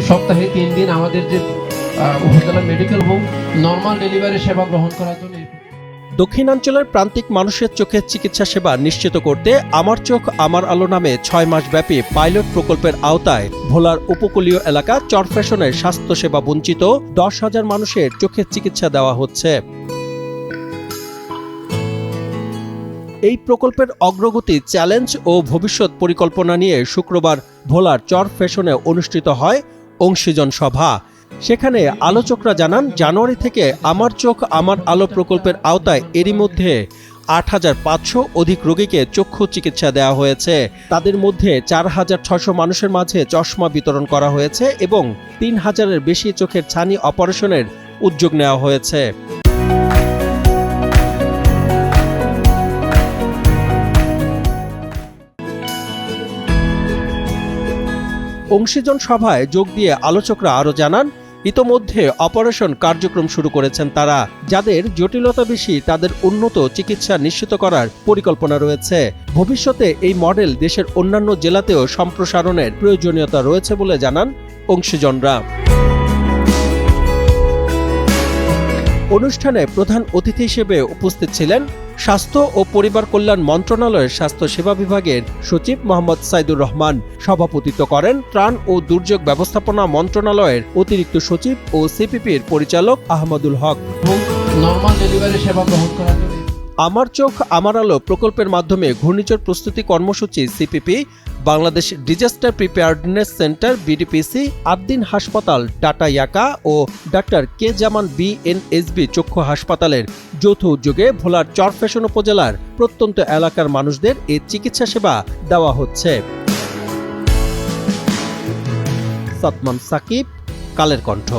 সপ্তাহে 3 দিন আমাদের যে উপজেলা মেডিকেল হোম নর্মাল ডেলিভারি সেবা গ্রহণ করার জন্য। দক্ষিণাঞ্চলের প্রান্তিক মানুষের চোখের চিকিৎসা সেবা নিশ্চিত করতে আমার চোখ আমার আলো নামে 6 মাসব্যাপী পাইলট প্রকল্পের আওতায় ভোলার উপকূলীয় এলাকা চরফ্যাশনের স্বাস্থ্যসেবা বঞ্চিত 10,000 মানুষের চোখের চিকিৎসা দেওয়া হচ্ছে। এই প্রকল্পের অগ্রগতি, চ্যালেঞ্জ ও ভবিষ্যৎ পরিকল্পনা নিয়ে শুক্রবার ভোলার চরফ্যাশনে অনুষ্ঠিত হয় অংশীজন সভা। সেখানে আলোচকরা জানান, জানুয়ারি থেকে আমার চোখ আমার আলো প্রকল্পের আওতায় এরই মধ্যে 8,500 অধিক রোগীকে চক্ষু চিকিৎসা দেওয়া হয়েছে। তাদের মধ্যে 4,600 মানুষের মাঝে চশমা বিতরণ করা হয়েছে এবং 3,000-এর বেশি চোখের ছানি অপারেশনের উদ্যোগ নেওয়া হয়েছে। অংশীজন সভায় যোগ দিয়ে আলোচকরা আরও জানান, ইতোমধ্যে অপারেশন কার্যক্রম শুরু করেছেন তারা। যাদের জটিলতা বেশি তাদের উন্নত চিকিৎসা নিশ্চিত করার পরিকল্পনা রয়েছে। ভবিষ্যতে এই মডেল দেশের অন্যান্য জেলাতেও সম্প্রসারণের প্রয়োজনীয়তা রয়েছে বলে জানান অংশীজনরা। অনুষ্ঠানে প্রধান অতিথি হিসেবে উপস্থিত ছিলেন স্বাস্থ্য ও পরিবার কল্যাণ মন্ত্রণালয়ের স্বাস্থ্য সেবা বিভাগের সচিব মোহাম্মদ সাইদুর রহমান। সভাপতিত্ব করেন ত্রাণ ও দুর্যোগ ব্যবস্থাপনা মন্ত্রণালয়ের অতিরিক্ত সচিব ও সিপিপির পরিচালক আহমদুল হক। নরমাল ডেলিভারি সেবা গ্রহণ করার জন্য আমার চোখ আমার আলো প্রকল্পের মাধ্যমে ঘূর্ণিঝড় প্রস্তুতি কর্মসূচি CPP, Bangladesh disaster preparedness centre BDPC, Ad-din হাসপাতাল, টাটা ইয়াকা ও ডাক্তার কে জামান বিএনএসবি চক্ষু হাসপাতালের যৌথ উদ্যোগে ভোলার চরফ্যাশন উপজেলার প্রত্যন্ত এলাকার মানুষদের এই চিকিৎসা সেবা দেওয়া হচ্ছে। সাতমান সাকিব, কালের কণ্ঠ।